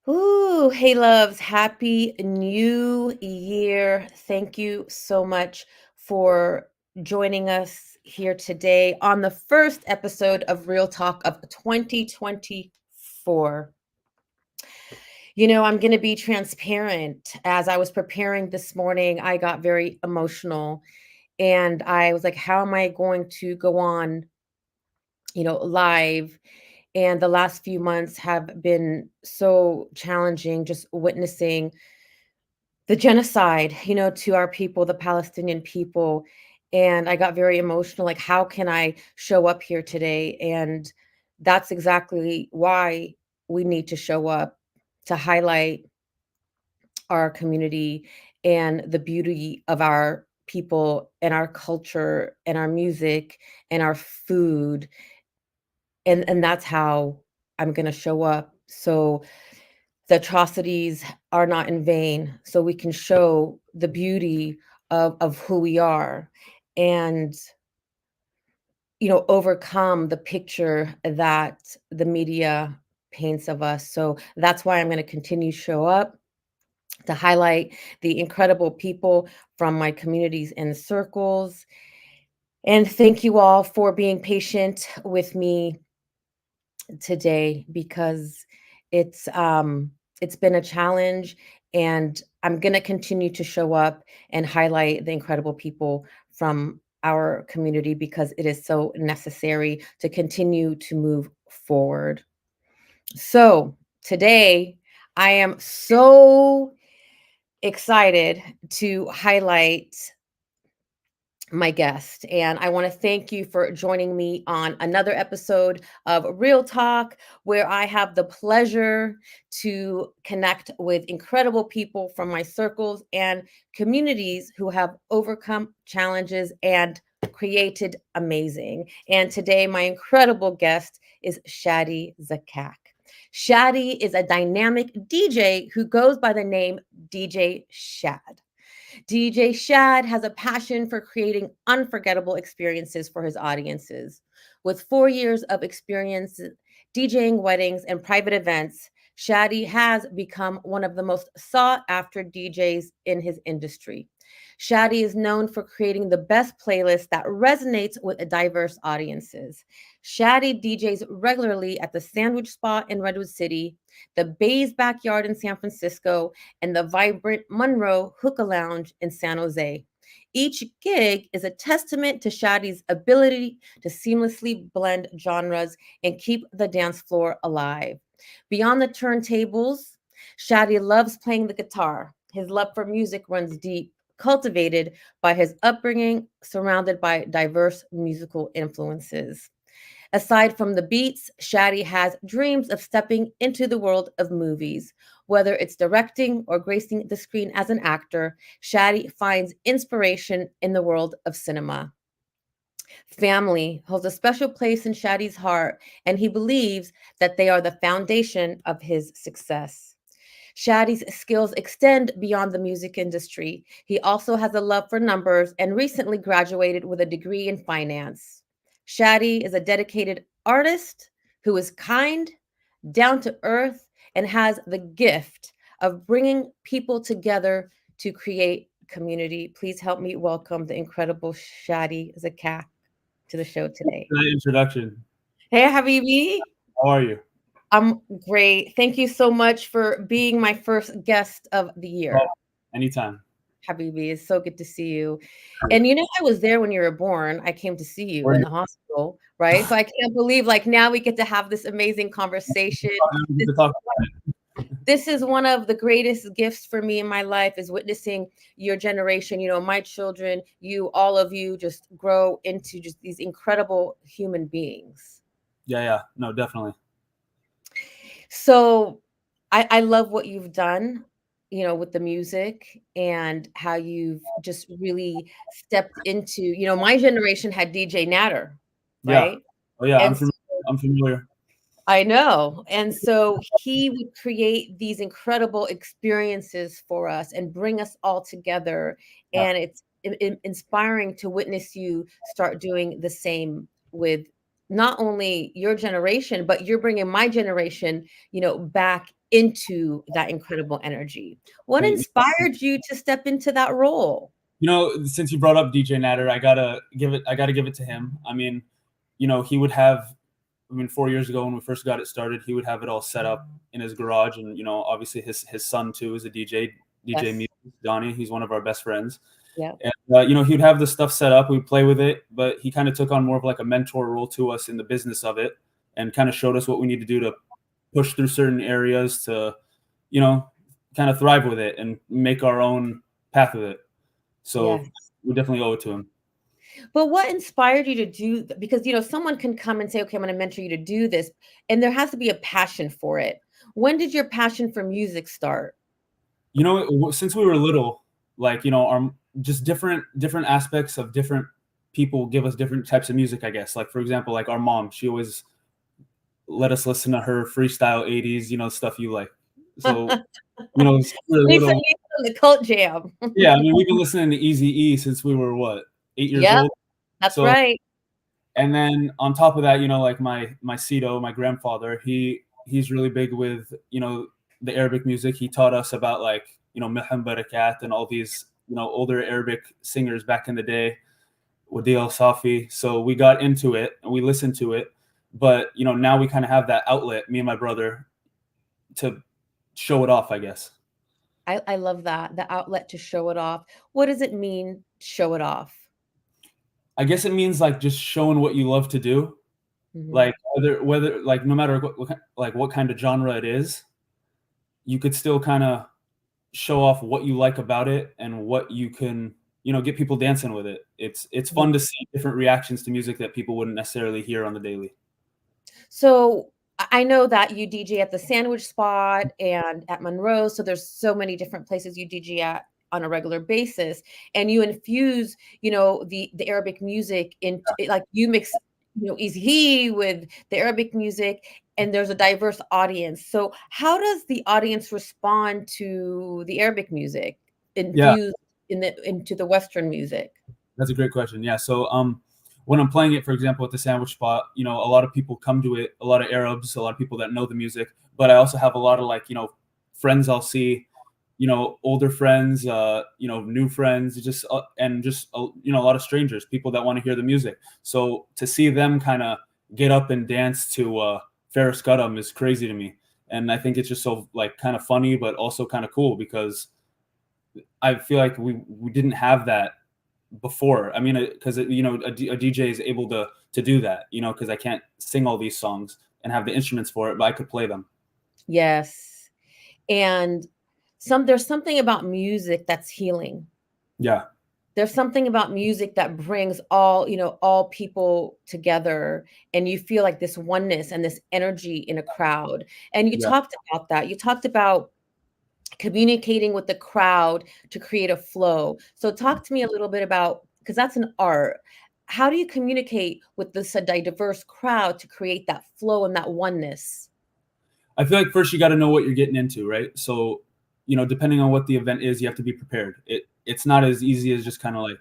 Ooh, hey loves, happy new year. Thank you so much for joining us here today on the first episode of Real Talk of 2024. I'm going to be transparent. As I was preparing this morning, I got very emotional and I was like, how am I going to go on, live? And the last few months have been so challenging, just witnessing the genocide, to our people, the Palestinian people. And I got very emotional. Like, how can I show up here today? And that's exactly why we need to show up to highlight our community and the beauty of our people and our culture and our music and our food. And that's how I'm going to show up. So the atrocities are not in vain, so we can show the beauty of who we are and overcome the picture that the media paints of us. So that's why I'm going to continue to show up to highlight the incredible people from my communities and circles. And thank you all for being patient with me today because it's been a challenge, and I'm going to continue to show up and highlight the incredible people from our community because it is so necessary to continue to move forward. So today I am so excited to highlight my guest. And I want to thank you for joining me on another episode of Real Talk, where I have the pleasure to connect with incredible people from my circles and communities who have overcome challenges and created amazing. And today, my incredible guest is Shadi Zakkak. Shadi is a dynamic DJ who goes by the name DJ Shad. DJ Shad has a passion for creating unforgettable experiences for his audiences. With 4 years of experience DJing weddings and private events, Shadi has become one of the most sought after DJs in his industry. Shadi is known for creating the best playlists that resonates with diverse audiences. Shadi DJs regularly at the Sandwich Spot in Redwood City, the Bay's Backyard in San Francisco, and the vibrant Monroe Hookah Lounge in San Jose. Each gig is a testament to Shadi's ability to seamlessly blend genres and keep the dance floor alive. Beyond the turntables, Shadi loves playing the guitar. His love for music runs deep, cultivated by his upbringing, surrounded by diverse musical influences. Aside from the beats, Shadi has dreams of stepping into the world of movies. Whether it's directing or gracing the screen as an actor, Shadi finds inspiration in the world of cinema. Family holds a special place in Shadi's heart, and he believes that they are the foundation of his success. Shadi's skills extend beyond the music industry. He also has a love for numbers and recently graduated with a degree in finance. Shadi is a dedicated artist who is kind, down to earth, and has the gift of bringing people together to create community. Please help me welcome the incredible Shadi Zakkak to the show today. That introduction. Hey, Habibi. How are you? I'm great. Thank you so much for being my first guest of the Well, year. anytime. Habibi, it's so good to see you. And I was there when you were born. I came to see you Where are in you? the hospital, right? So I can't believe like now we get to have this amazing conversation. We get This to is talk this is one of the greatest gifts for me in my life is witnessing your generation, my children, all of you just grow into just these incredible human beings. Yeah. No, definitely. So I love what you've done, with the music and how you've just really stepped into, my generation had DJ Natter, Yeah. right? Oh yeah, And so I'm familiar. I know. And so he would create these incredible experiences for us and bring us all together. Yeah. And it's inspiring to witness you start doing the same with not only your generation, but you're bringing my generation, back into that incredible energy. What inspired you to step into that role? Since you brought up DJ Natter, I gotta give it to him. I mean, he would have, 4 years ago when we first got it started, he would have it all set up in his garage, and obviously his son too is a DJ, Yes. Donnie. He's one of our best friends. Yeah. And he would have the stuff set up. We'd play with it, but he kind of took on more of like a mentor role to us in the business of it, and kind of showed us what we need to do to push through certain areas to, kind of thrive with it and make our own path with it. So Yes. we definitely owe it to him. But what inspired you to do, because someone can come and say, okay, I'm going to mentor you to do this, and there has to be a passion for it. When did your passion for music start? Since we were little, like, our just different aspects of different people give us different types of music, I guess. Like, for example, like our mom, she always let us listen to her freestyle 80s, stuff you like. So, since we were Lisa, little, the cult jam. yeah, I mean, we've been listening to Eazy-E since we were 8 years Yep, old. that's right. And then on top of that, like my Cito, my grandfather, he's really big with, the Arabic music. He taught us about like, Meham Barakat and all these, older Arabic singers back in the day, Wadi al-Safi. So we got into it and we listened to it. But, now we kind of have that outlet, me and my brother, to show it off, I guess. I love that, the outlet to show it off. What does it mean, show it off? I guess it means like just showing what you love to do. Mm-hmm. Like whether like no matter what kind of genre it is, you could still kind of show off what you like about it and what you can, get people dancing with it. It's fun to see different reactions to music that people wouldn't necessarily hear on the daily. So I know that you DJ at the Sandwich Spot and at Monroe. So there's so many different places you DJ at on a regular basis, and you infuse, the Arabic music into, like, you mix, Easy with the Arabic music, and there's a diverse audience. So how does the audience respond to the Arabic music infused into the Western music? That's a great question. Yeah. So when I'm playing it, for example, at the Sandwich Spot, a lot of people come to it, a lot of Arabs, a lot of people that know the music, but I also have a lot of like, friends I'll see, older friends, new friends, just a lot of strangers, people that want to hear the music. So to see them kind of get up and dance to Ferris Guttum is crazy to me. And I think it's just so like kind of funny, but also kind of cool, because I feel like we didn't have that before. I mean, because a DJ is able to do that, because I can't sing all these songs and have the instruments for it, but I could play them. Yes. And there's something about music that's healing. Yeah. There's something about music that brings all people together, and you feel like this oneness and this energy in a crowd. And you talked about that. You talked about communicating with the crowd to create a flow. So talk to me a little bit about, because that's an art. How do you communicate with this diverse crowd to create that flow and that oneness? I feel like first you got to know what you're getting into, right? So, depending on what the event is, you have to be prepared. It's not as easy as just kind of like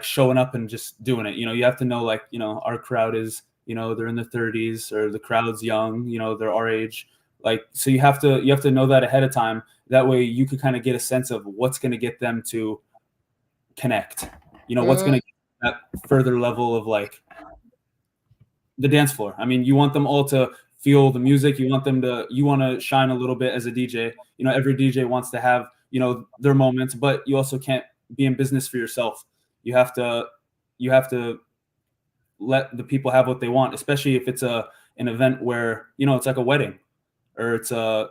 showing up and just doing it. You have to know, like, our crowd is, they're in their 30s, or the crowd's young, they're our age. Like, so you have to know that ahead of time. That way you could kind of get a sense of what's going to get them to connect, what's going to get that further level of like the dance floor. I mean, you want them all to feel the music. You want to shine a little bit as a DJ. Every DJ wants to have, their moments, but you also can't be in business for yourself. You have to let the people have what they want, especially if it's an event where, it's like a wedding, or it's an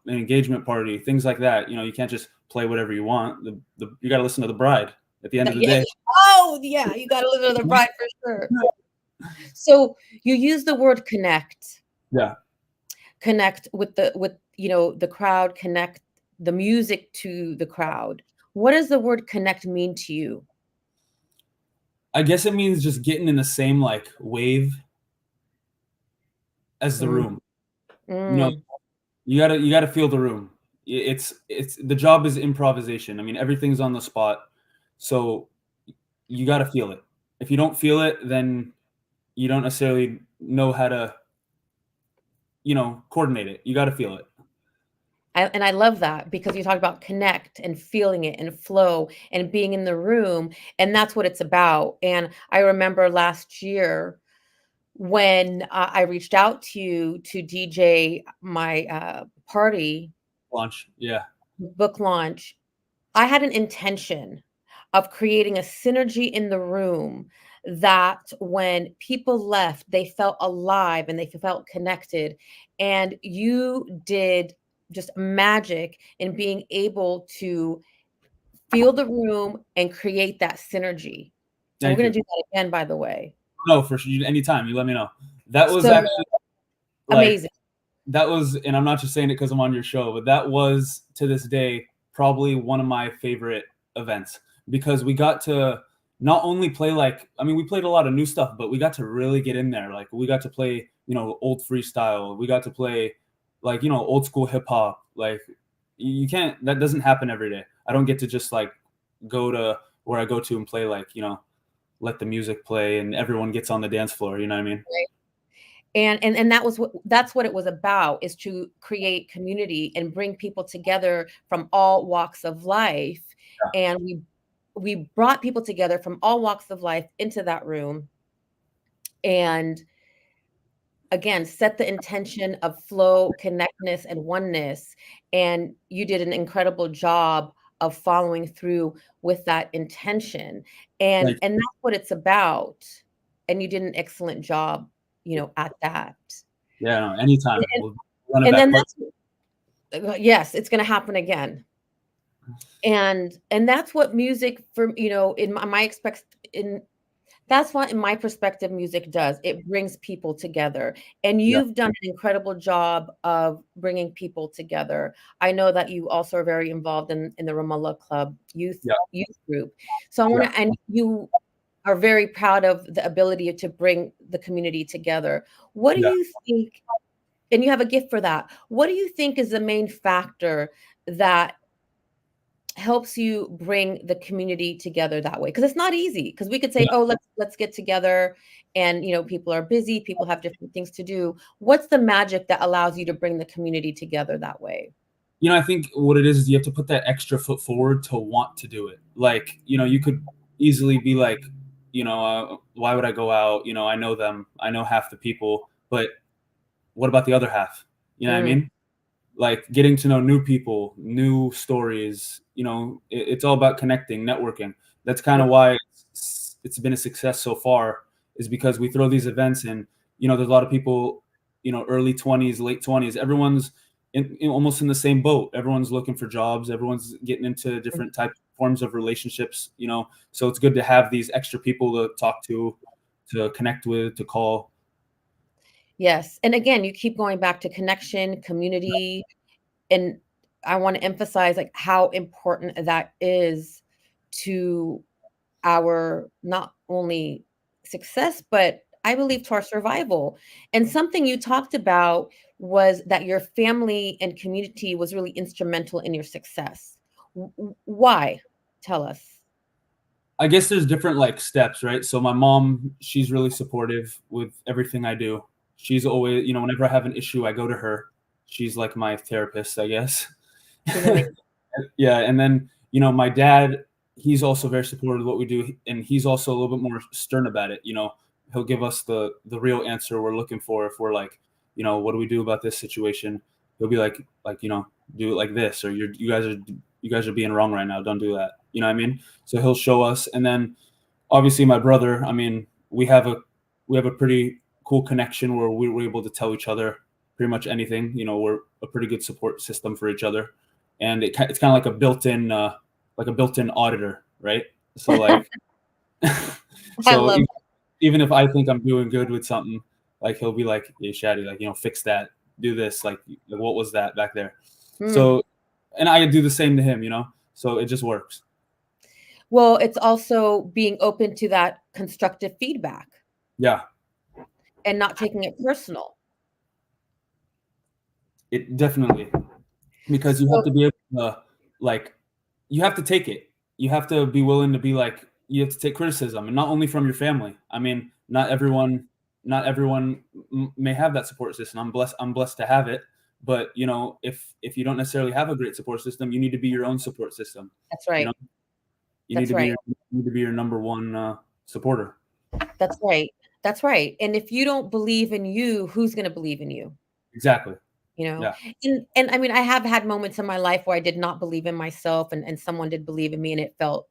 engagement party, things like that. You can't just play whatever you want. You got to listen to the bride at the end of the day. Oh yeah, you got to listen to the bride for sure. So you use the word connect. Yeah. Connect with the crowd, connect the music to the crowd. What does the word connect mean to you? I guess it means just getting in the same like wave as the room. You gotta feel the room. It's the job is improvisation. I mean, everything's on the spot, so you gotta feel it. If you don't feel it, then you don't necessarily know how to, coordinate it. You got to feel it. And I love that because you talk about connect and feeling it and flow and being in the room. And that's what it's about. And I remember last year when I reached out to you to DJ my party Launch. Yeah. book launch, I had an intention of creating a synergy in the room that when people left, they felt alive and they felt connected. And you did just magic in being able to feel the room and create that synergy. And we're Thank going you. to do that again, by the way. No, for sure. Anytime you let me know. That was So actually like amazing. that was, and I'm not just saying it because I'm on your show, but that was to this day probably one of my favorite events because we got to not only play we played a lot of new stuff, but we got to really get in there. Like we got to play, old freestyle. We got to play old school hip hop. Like you can't, that doesn't happen every day. I don't get to just go to where I go to and play let the music play and everyone gets on the dance floor. You know what I mean? Right. And that's what it was about, is to create community and bring people together from all walks of life. Yeah. And we brought people together from all walks of life into that room, and again set the intention of flow, connectness, and oneness. And you did an incredible job of following through with that intention, and that's what it's about. And you did an excellent job at that. Yeah, no, anytime. We'll run it And back. then yes, it's going to happen again. And that's what music that's what, in my perspective, music does. It brings people together. And you've done an incredible job of bringing people together. I know that you also are very involved in the Ramallah Club youth group. So I want to, and you are very proud of the ability to bring the community together. What do you think, and you have a gift for that, what do you think is the main factor that helps you bring the community together that way? Because it's not easy, because we could say, oh, let's get together, and people are busy, people have different things to do. What's the magic that allows you to bring the community together that way? I think what it is you have to put that extra foot forward to want to do it. You could easily be like, why would I go out? I know them, I know half the people, but what about the other half? You know what I mean? Like getting to know new people, new stories, it's all about connecting, networking. That's kind of why it's been a success so far, is because we throw these events and, there's a lot of people, early 20s, late 20s, everyone's almost in the same boat. Everyone's looking for jobs. Everyone's getting into different types forms of relationships, so it's good to have these extra people to talk to connect with, to call. Yes. And again, you keep going back to connection, community. And I want to emphasize how important that is to our not only success, but I believe to our survival. And something you talked about was that your family and community was really instrumental in your success. Why? Tell us. I guess there's different steps, right? So my mom, she's really supportive with everything I do. She's always, whenever I have an issue, I go to her. She's like my therapist, I guess. Yeah. And then, my dad, he's also very supportive of what we do. And he's also a little bit more stern about it. He'll give us the real answer we're looking for. If we're like, what do we do about this situation? He'll be like, do it like this, or you guys are being wrong right now. Don't do that. You know what I mean? So he'll show us. And then obviously my brother, we have a pretty cool connection where we were able to tell each other pretty much anything. We're a pretty good support system for each other. And it's kind of like a built-in auditor, right? So so even if I think I'm doing good with something, he'll be like, hey, Shadi, fix that, do this, what was that back there? So, and I do the same to him, so it just works. Well, it's also being open to that constructive feedback. Yeah. And not taking it personal. It definitely, because you have to be able to, you have to take it. You have to be willing to be you have to take criticism, and not only from your family. Not everyone may have that support system. I'm blessed to have it. But you know, if you don't necessarily have a great support system, you need to be your own support system. That's right. You know, you That's need to right. be your number one supporter. That's right. That's right. And if you don't believe in you, who's going to believe in you? Exactly. You know? Yeah. And I mean, I have had moments in my life where I did not believe in myself, and someone did believe in me, and it felt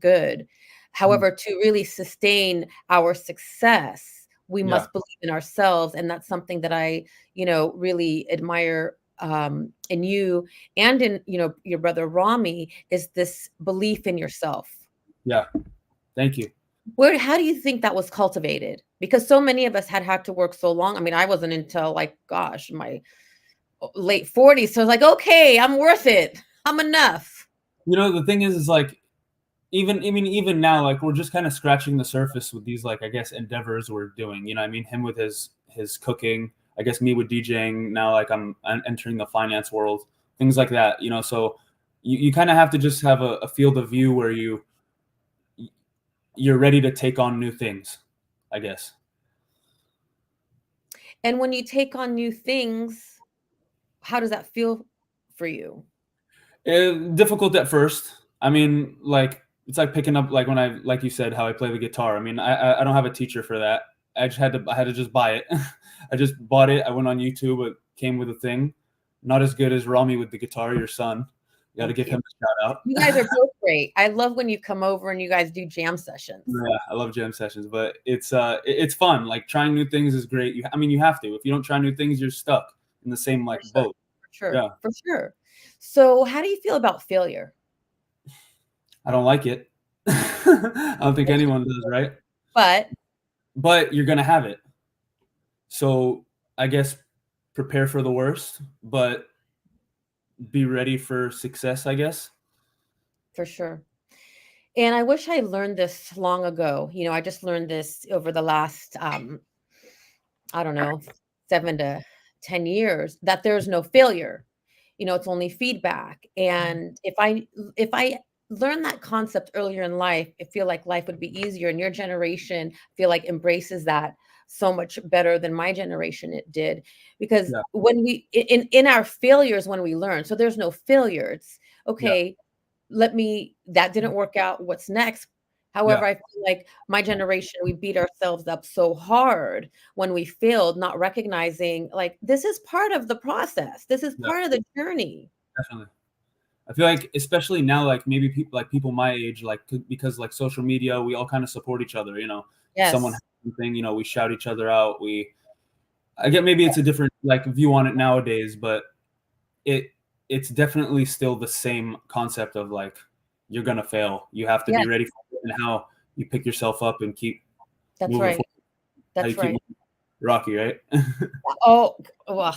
good. However, to really sustain our success, we Yeah. must believe in ourselves. And that's something that I, really admire in you and in, your brother Rami, is this belief in yourself. Yeah. Thank you. How do you think that was cultivated? Because so many of us had to work so long. I mean, I wasn't until like, gosh, my late 40s. So I was like, okay, I'm worth it. I'm enough. You know, the thing is like, even now, like we're just kind of scratching the surface with these, like, I guess, endeavors we're doing. You know, I mean, him with his cooking, I guess me with DJing. Now, like I'm entering the finance world, things like that. You know, so you kind of have to just have a field of view where you're ready to take on new things, I guess. And when you take on new things, how does that feel for you? Difficult at first. I mean, like it's like picking up, like when like you said, how I play the guitar. I mean, I don't have a teacher for that. I had to just buy it. I just bought it. I went on YouTube. It came with a thing. Not as good as Rami with the guitar, your son. You got to give him a shout out. You guys are both great. I love when you come over and you guys do jam sessions. Yeah, I love jam sessions, but it's fun. Like trying new things is great. I mean, you have to. If you don't try new things, you're stuck in the same like boat. For sure. Yeah. For sure. So how do you feel about failure? I don't like it. I don't think anyone does, right? But you're gonna have it. So I guess prepare for the worst, but be ready for success, I guess. For sure. And I wish I learned this long ago. I just learned this over the last, I don't know, 7 to 10 years, that there's no failure. It's only feedback. And if I learned that concept earlier in life, I feel like life would be easier. And your generation, I feel like, embraces that so much better than my generation it did. Because when we in our failures, when we learn, so there's no failure. It's okay. That didn't work out. What's next? However, I feel like my generation, we beat ourselves up so hard when we failed, not recognizing like this is part of the process. This is part of the journey. Definitely. I feel like, especially now, like maybe people my age, like because like social media, we all kind of support each other. Yes. Someone has something, we shout each other out. I get maybe it's a different like view on it nowadays, but it's definitely still the same concept of like you're gonna fail. You have to be ready for it, and how you pick yourself up and keep. That's moving right. forward. That's right. Rocky, right? Oh, well.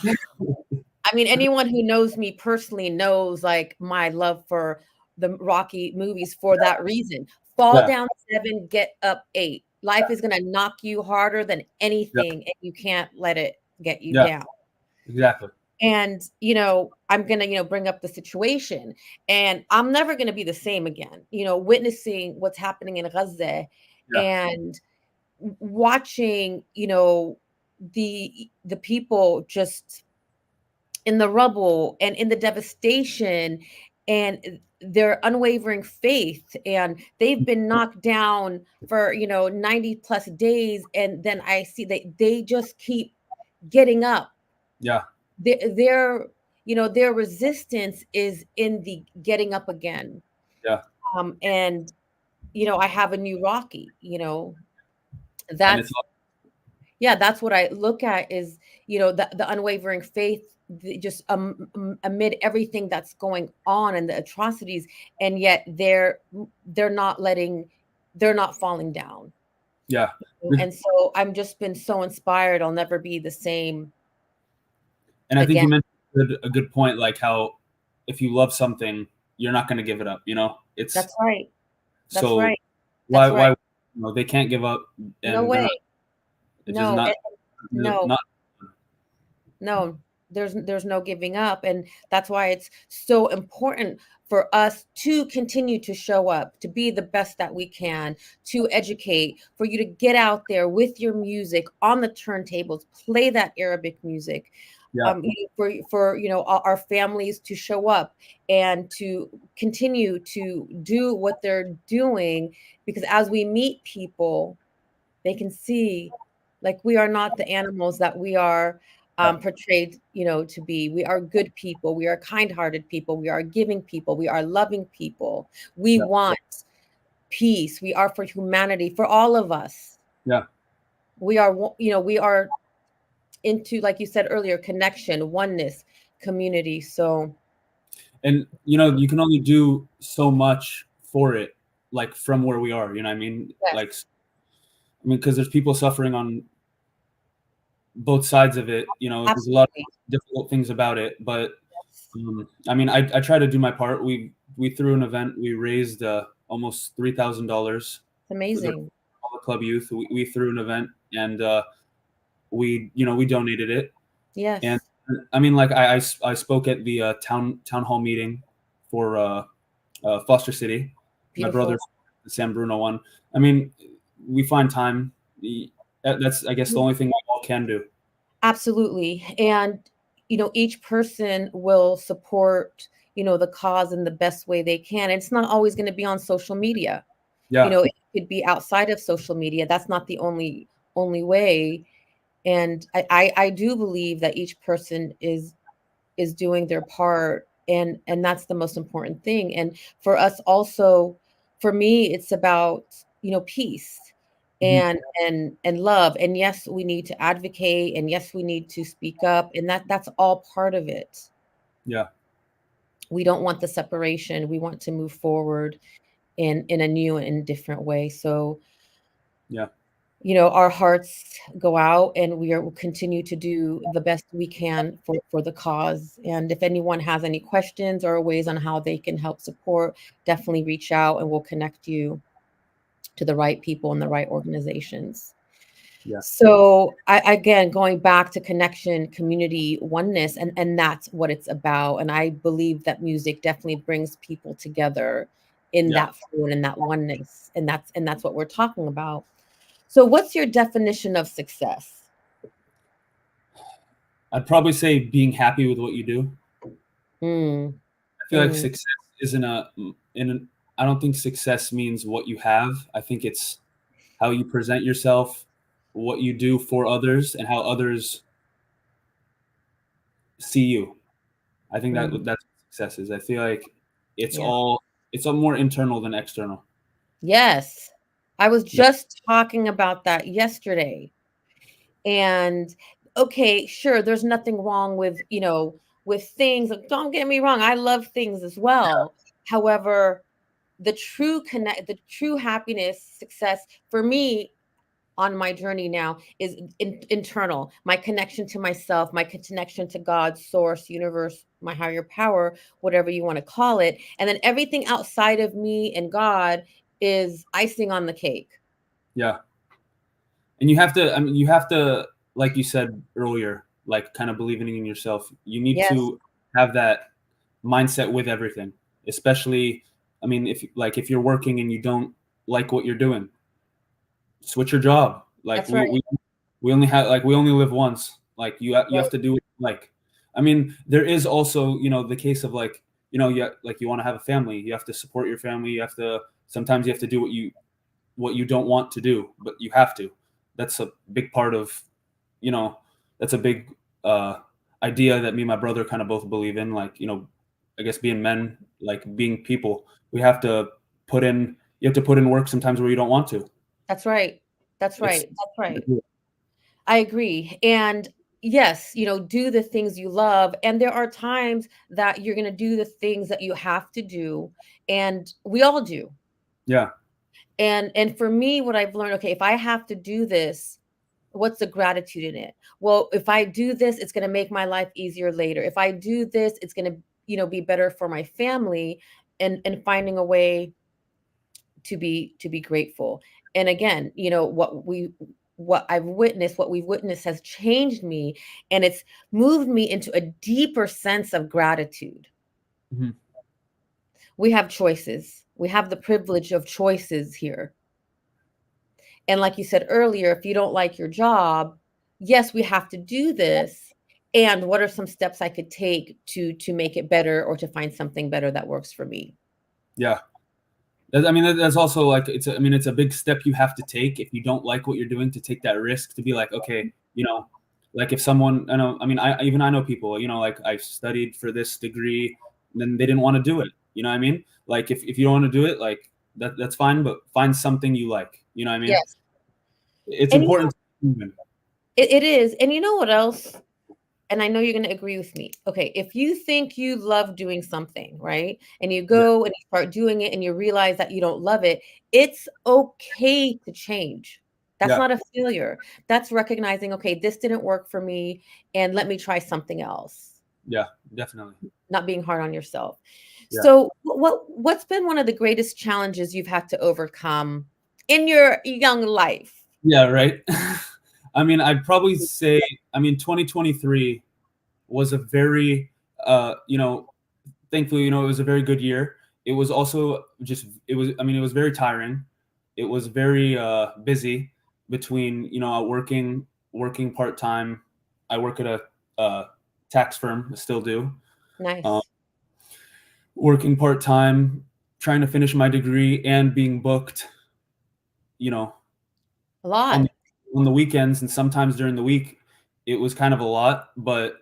I mean, anyone who knows me personally knows like my love for the Rocky movies for that reason. Fall down 7, get up 8. Life is gonna knock you harder than anything, and you can't let it get you down. Exactly. And, I'm going to, bring up the situation, and I'm never going to be the same again, witnessing what's happening in Gaza and watching, the people just in the rubble and in the devastation and their unwavering faith. And they've been knocked down for, 90 plus days. And then I see that they just keep getting up. Yeah. Their resistance is in the getting up again. Yeah. And I have a new Rocky. That's what I look at is the unwavering faith, just amid everything that's going on and the atrocities, and yet they're not falling down. Yeah. And so I'm just been so inspired. I'll never be the same. And I think you mentioned a good point, like how if you love something, you're not going to give it up. That's right. That's so right. Why they can't give up. And no way. No. there's no giving up. And that's why it's so important for us to continue to show up, to be the best that we can, to educate, for you to get out there with your music on the turntables, play that Arabic music, Yeah. for our families to show up and to continue to do what they're doing, because as we meet people, they can see, like, we are not the animals that we are Yeah. portrayed, to be. We are good people. We are kind-hearted people. We are giving people. We are loving people. We Yeah. want peace. We are for humanity, for all of us. Yeah. We are, we are into, like you said earlier, connection, oneness, community. So, And you can only do so much for it, like from where we are. You know what I mean? Like, yes, because there's people suffering on both sides of it. There's a lot of absolutely. difficult things about it, but Yes. I try to do my part. We threw an event. We raised almost $3,000 It's amazing. all the club youth. We threw an event, and we donated it. And Yes. like I spoke at the town hall meeting for Foster City. My brother's Beautiful. the San Bruno one. I mean, we find time. That's, I guess, the only thing we all can do. Absolutely. And, each person will support, the cause in the best way they can. It's not always going to be on social media. Yeah. It could be outside of social media. That's not the only way. And I do believe that each person is doing their part, and that's the most important thing. And for us also, for me, it's about, peace Mhm. and love. And yes, we need to advocate, and yes, we need to speak up, and that's all part of it. Yeah. We don't want the separation. We want to move forward in a new and different way. So, Yeah. our hearts go out, and will continue to do the best we can for the cause. And if anyone has any questions or ways on how they can help support, definitely reach out, and we'll connect you to the right people and the right organizations. Yeah. So, again, going back to connection, community, oneness, and that's what it's about. And I believe that music definitely brings people together in Yeah. that flow and in that oneness. And that's what we're talking about. So, what's your definition of success? I'd probably say being happy with what you do. Mm, I feel like mm, success isn't I don't think success means what you have. I think it's how you present yourself, what you do for others, and how others see you. I think mm. that's what success is. I feel like it's Yeah. all more internal than external. Yes. I was Yeah. just talking about that yesterday. And okay, sure, there's nothing wrong with, with things. Don't get me wrong, I love things as well. However, the true happiness, success for me on my journey now is internal. My connection to myself, my connection to God, source, universe, my higher power, whatever you want to call it. And then everything outside of me and God is icing on the cake. Yeah. And you have to, like you said earlier, like kind of believing in yourself. You need Yes, to have that mindset with everything, especially, if you're working and you don't like what you're doing, switch your job. Like that's right. we only live once. Like you have Right. to do it. Like, there is also, the case of, like, you want to have a family, you have to support your family. Sometimes you have to do what you don't want to do, but you have to. That's a big part of, you know, that's a big idea that me and my brother kind of both believe in. Like, I guess being men, like being people, you have to put in work sometimes where you don't want to. That's right. That's It's right. That's right. I agree. And yes, do the things you love. And there are times that you're going to do the things that you have to do. And we all do. yeah, And for me, what I've learned, okay, if I have to do this, what's the gratitude in it? Well, if I do this, it's going to make my life easier later. If I do this, it's going to, be better for my family, and finding a way to be grateful. And again, what what I've witnessed, what we've witnessed has changed me, and it's moved me into a deeper sense of gratitude. Mhm. We have choices. We have the privilege of choices here. And like you said earlier, if you don't like your job, yes, we have to do this. And what are some steps I could take to make it better or to find something better that works for me? Yeah. I mean, that's also like I mean, it's a big step you have to take if you don't like what you're doing, to take that risk to be like, okay, like if someone, I mean, I know people, like I studied for this degree, and then they didn't want to do it. You know what I mean? Like if you don't want to do it, like that's fine, but find something you like. You know what I mean? Yes. It's And important. To it is. And you know what else? And I know you're going to agree with me. Okay, if you think you love doing something, right? And you Yeah. go and you start doing it and you realize that you don't love it, it's okay to change. That's Yeah. not a failure. That's recognizing, okay, this didn't work for me and let me try something else. Yeah. Definitely. Not being hard on yourself. Yeah. So, what's been one of the greatest challenges you've had to overcome in your young life? Yeah. Right. I mean, I'd probably say, 2023 was a very, thankfully, it was a very good year. It was also it was very tiring. It was very busy between, working part-time. I work at a tax firm, I still do. Um, Nice. Working part-time, trying to finish my degree and being booked, you know, A on lot. on the weekends, and sometimes during the week. It was kind of a lot, but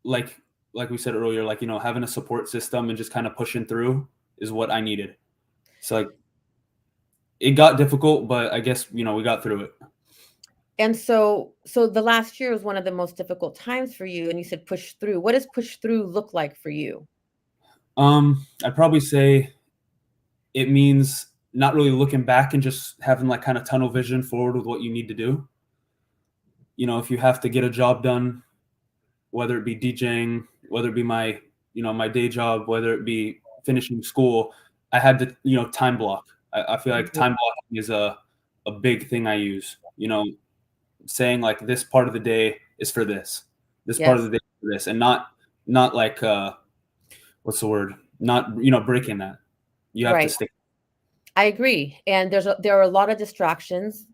like like we said earlier, like, having a support system and just kind of pushing through is what I needed. So like it got difficult, but I guess, we got through it. And so the last year was one of the most difficult times for you, and you said push through. What does push through look like for you? I'd probably say it means not really looking back and just having like kind of tunnel vision forward with what you need to do. If you have to get a job done, whether it be DJing, whether it be my day job, whether it be finishing school, I had to, time block. I feel like Mhm. time blocking is a big thing I use. Saying like this part of the day is for this part of Yes, the day is for this, and not like what's the word? Not breaking that. You have to right. stick. I agree. And there are a lot of distractions,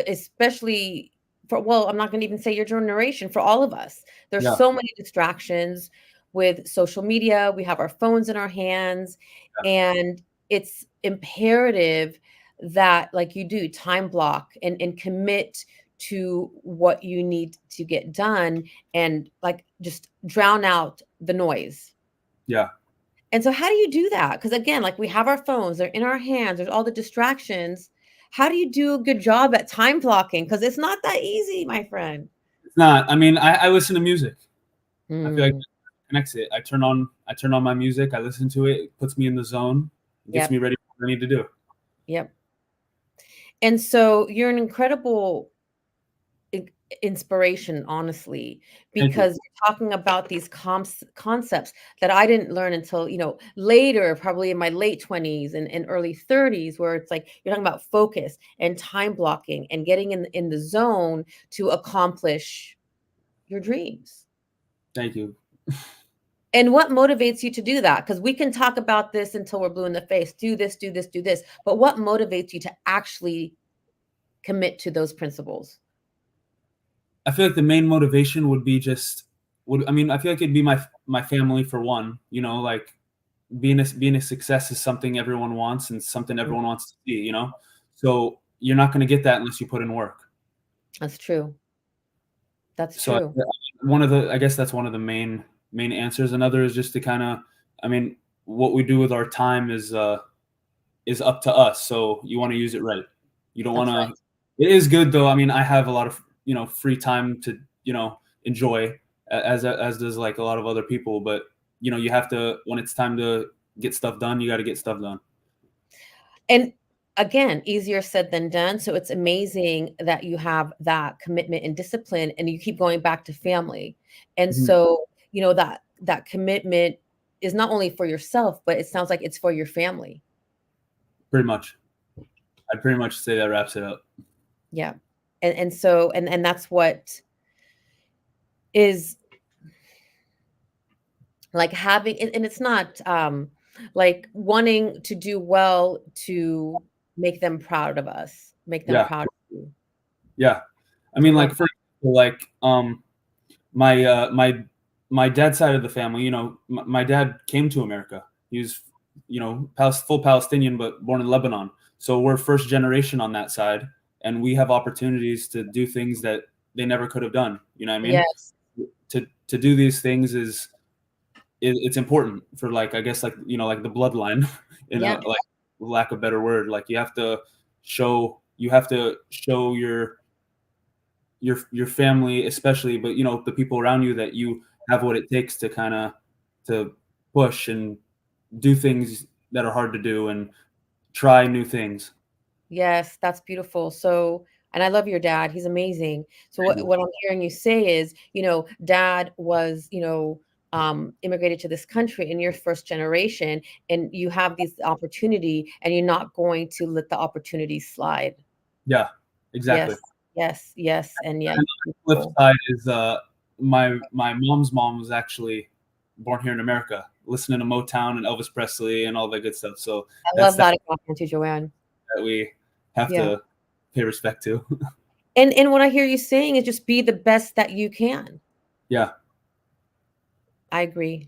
especially for, well, I'm not going to even say your generation, for all of us. There's Yeah, so many distractions with social media. We have our phones in our hands, and it's imperative that, like you do, time block and commit to what you need to get done, and like just drown out the noise. yeah. And so how do you do that? Because again, like we have our phones, they're in our hands, there's all the distractions. How do you do a good job at time blocking? Because it's not that easy, my friend. It's not. I mean, I listen to music. I feel like Mm, it connects it. I turn on my music. I listen to it. It puts me in the zone. It gets me yep, ready for what I need to do. yep. And so you're an incredible in- inspiration, honestly, Thank you. because you're talking about these concepts that I didn't learn until, later, probably in my late 20s and early 30s, where it's like you're talking about focus and time blocking and getting in the zone to accomplish your dreams. Thank you. And what motivates you to do that? Because we can talk about this until we're blue in the face. Do this, do this, do this. But what motivates you to actually commit to those principles? I feel like the main motivation would be I feel like it'd be my family for one. Like being a success is something everyone wants and something Mm, everyone wants to see. So you're not going to get that unless you put in work. that's true. That's So true. I guess that's one of the main answers. Another is just to kind of, I mean, what we do with our time is up to us. So you want to use it right. You don't want That's to. right. It is good though. I mean, I have a lot of free time to enjoy, as does like a lot of other people. But you have to, when it's time to get stuff done, you got to get stuff done. And again, easier said than done. So it's amazing that you have that commitment and discipline and you keep going back to family. And Mhm. so, that commitment is not only for yourself, but it sounds like it's for your family. Pretty much. I'd pretty much say that wraps it up. Yeah. And so and that's what is like having, and it's not like wanting to do well to make them proud of us, make them Yeah. proud of you. Yeah. I I mean, love like, for example, like, my dad's side of the family, you know, my dad came to America. He was, you know, full Palestinian, but born in Lebanon. So we're first generation on that side, and we have opportunities to do things that they never could have done. You know what I mean? yes, To do these things is it's important for, like, I guess, like, you know, like the bloodline in yeah, a, like, lack of better word. Like, you have to show your family, especially, but, you know, the people around you, that you have what it takes to kind of to push and do things that are hard to do and try new things. yes, that's beautiful. So, and I love your dad. He's amazing. So Thank you. what I'm hearing you say is, dad was, immigrated to this country and you're first generation and you have this opportunity and you're not going to let the opportunity slide. Yeah, exactly. Yes, yes, yes, and yeah, And the flip beautiful. side is, my mom's mom was actually born here in America, listening to Motown and Elvis Presley and all that good stuff. So I that's love that that about Auntie Joanne. we have Yeah. to pay respect to. And what I hear you saying is just be the best that you can. Yeah. I agree.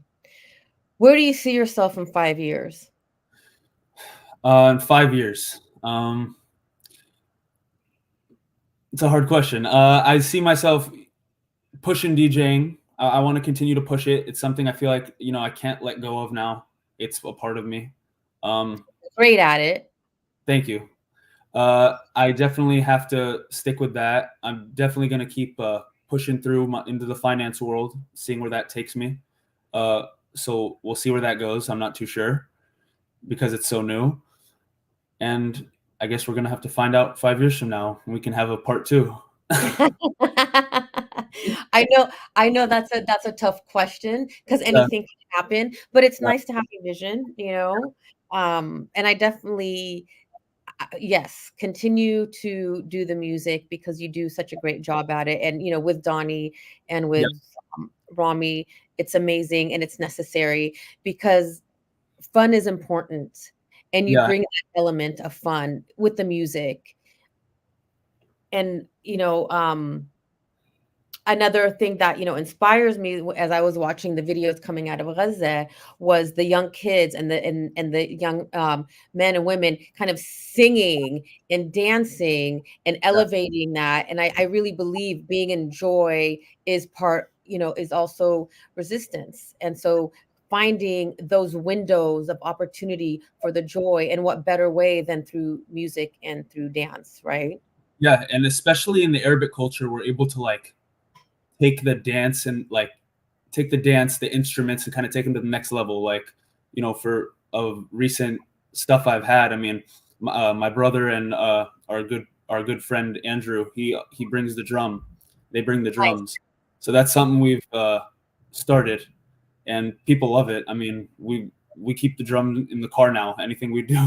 Where do you see yourself in 5 years? In 5 years, it's a hard question. I see myself pushing DJing. I want to continue to push it. It's something I feel like, you know, I can't let go of now. It's a part of me. Um, Great at it. Thank you. I definitely have to stick with that. I'm definitely going to keep pushing through into the finance world, seeing where that takes me. Uh, so we'll see where that goes. I'm not too sure because it's so new. And I guess we're going to have to find out 5 years from now, and we can have a part two. I know that's a tough question because Yeah. anything can happen, but it's Yeah. nice to have a vision. And I definitely yes, continue to do the music because you do such a great job at it. And with Donnie and Yeah. with Rami, it's amazing and it's necessary because fun is important, and you Yeah. bring that element of fun with the music. And another thing that inspires me as I was watching the videos coming out of Gaza was the young kids and the young men and women kind of singing and dancing and Yeah. elevating that. And I really believe being in joy is is also resistance. And so finding those windows of opportunity for the joy, and what better way than through music and through dance, right? Yeah. And especially in the Arabic culture, we're able to, like, take the dance and, like, the instruments, and kind of take them to the next level. Like, you know, for of recent stuff I've had, I mean, my brother and our good friend Andrew, he brings the drum. They bring the Nice. drums. So that's something we've started, and people love it. I mean, we keep the drum in the car now. Anything we do,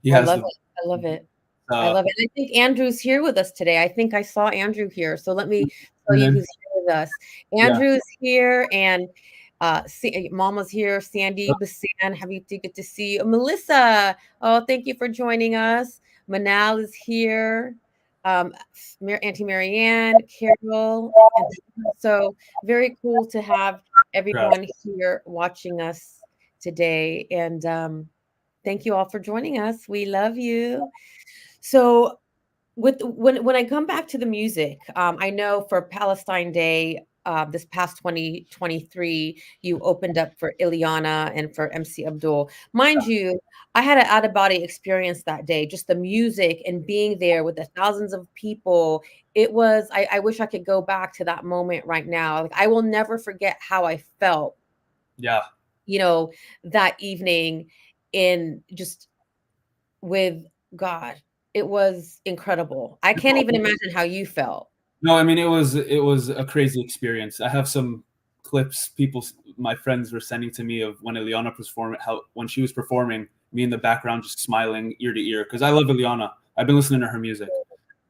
he I has love the. it. I love it. I Uh, love it. I think Andrew's here with us today. I think I saw Andrew here. So let me tell you then, who's here with us. yeah, Andrew's here, and Mama's here. Sandy Basan, happy to get to see you. Melissa, oh, thank you for joining us. Manal is here. Auntie Marianne, Carol. And so very cool to have crowd. everyone here watching us today. And thank you all for joining us. We love you. So, when I come back to the music, I know for Palestine Day, this past 2023, you opened up for Elyanna and for MC Abdul. Mind you, I had an out of body experience that day. Just the music and being there with the thousands of people. It was. I wish I could go back to that moment right now. Like, I will never forget how I felt. Yeah. You know, that evening in just with God. It was incredible. I can't even imagine how you felt. No, I mean, it was a crazy experience. I have some clips my friends were sending to me of when Elyanna was performing, how when she was performing, me in the background just smiling ear to ear because I love Elyanna. I've been listening to her music.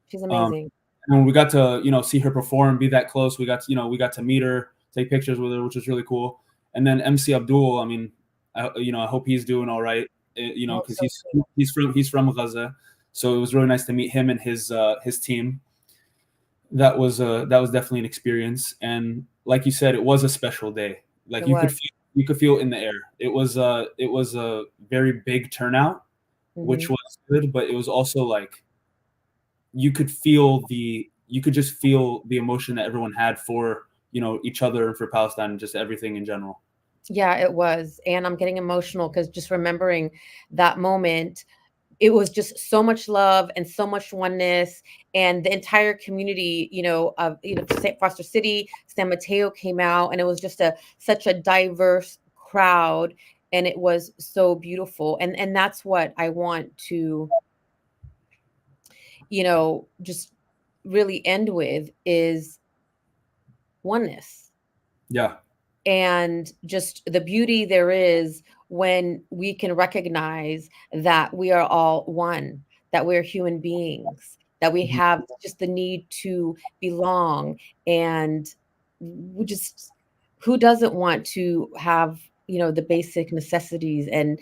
She's Um, amazing. And when we got to, see her perform, be that close, we got to meet her, take pictures with her, which was really cool. And then MC Abdul, I mean, I hope he's doing all right, Oh, because so he's from Gaza, so it was really nice to meet him and his team. That was definitely an experience, and like you said, it was a special day. Like it was. you could feel it in the air. It was a very big turnout, which Hmm. was good, but it was also like you could just feel the emotion that everyone had for each other and for Palestine and just everything in general. Yeah, it was. And I'm getting emotional because just remembering that moment, it was just so much love and so much oneness, and the entire community, of Foster City, San Mateo came out, and it was just such a diverse crowd, and it was so beautiful. And that's what I want to, just really end with is oneness, Yeah. and just the beauty there is when we can recognize that we are all one, that we're human beings, that we Mhm. have just the need to belong. And we just, who doesn't want to have, the basic necessities and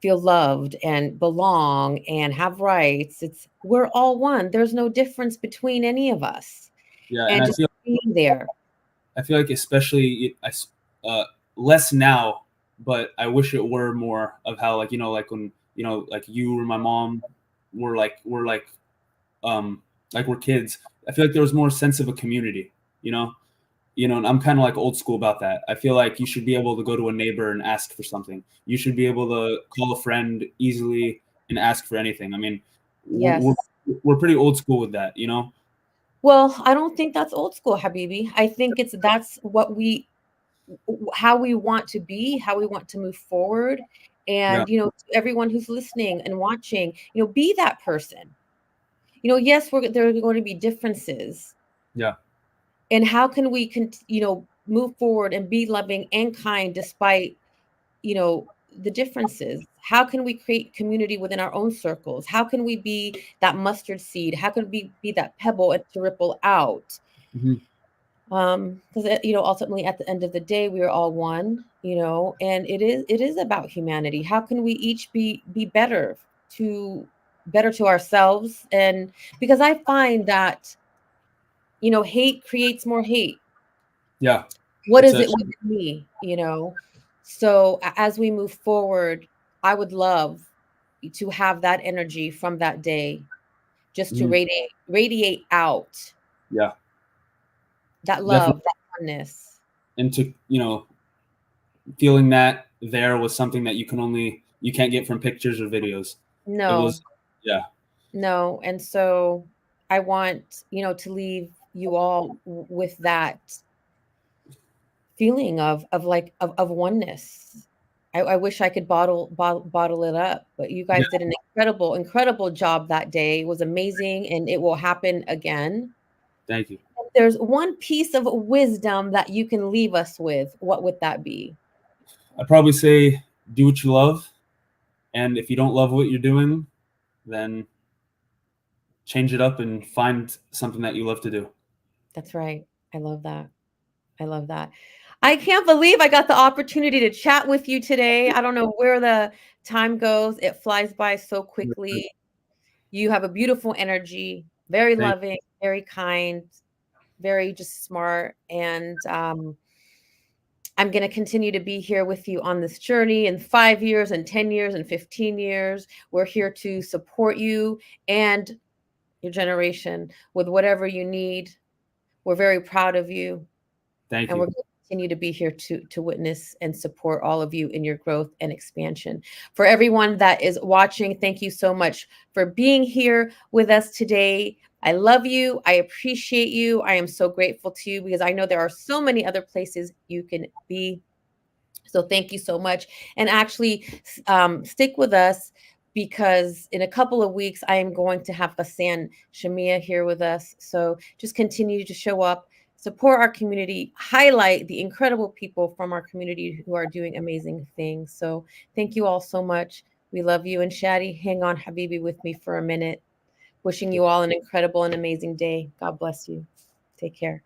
feel loved and belong and have rights? We're all one. There's no difference between any of us. Yeah, and And just being there. I feel like especially less now, but I wish it were more of how, like when like you or my mom were like we're kids. I feel like there was more sense of a community, you know. And I'm kind of like old school about that. I feel like you should be able to go to a neighbor and ask for something. You should be able to call a friend easily and ask for anything. I mean, we're Yes. we're pretty old school with that, you know. Well, I don't think that's old school, Habibi. I think that's what how we want to be, how we want to move forward. Yeah, And, to everyone who's listening and watching, be that person. Yes, there are going to be differences. yeah. And how can we, move forward and be loving and kind despite, the differences? How can we create community within our own circles? How can we be that mustard seed? How can we be that pebble to ripple out? Hmm. Because ultimately at the end of the day we are all one, and it is about humanity. How can we each be to better to ourselves? And because I find that hate creates more hate. Yeah. What It's is a it within me? So as we move forward, I would love to have that energy from that day, just to mhm, radiate out yeah, that definitely. love, that oneness. And to feeling that there was something that you can't get from pictures or videos. It No. was, yeah, No, and so I want, to leave you all with that feeling of oneness. I wish I could bottle it up, but you yeah. guys did an incredible job that day. It was amazing, and it will happen again. Thank you. If there's one piece of wisdom that you can leave us with, what would that be? I'd probably say do what you love, and if you don't love what you're doing, then change it up and find something that you love to do. That's right. I love that. I love that. I can't believe I got the opportunity to chat with you today. I don't know where the time goes. It flies by so quickly. You have a beautiful energy, very Thank loving, very kind, very just smart. And I'm going to continue to be here with you on this journey in 5 years and 10 years and 15 years. We're here to support you and your generation with whatever you need. We're very proud of you. thank And we're you. going to continue to be here to witness and support all of you in your growth and expansion. For everyone that is watching, thank you so much for being here with us today. I love you. I appreciate you. I am so grateful to you because I know there are so many other places you can be. So thank you so much. And actually, stick with us, because in a couple of weeks, I am going to have Hassan Shamia here with us. So just continue to show up, support our community, highlight the incredible people from our community who are doing amazing things. So thank you all so much. We love you. And Shadi, hang on, Habibi, with me for a minute. Wishing you all an incredible and amazing day. God bless you. Take care.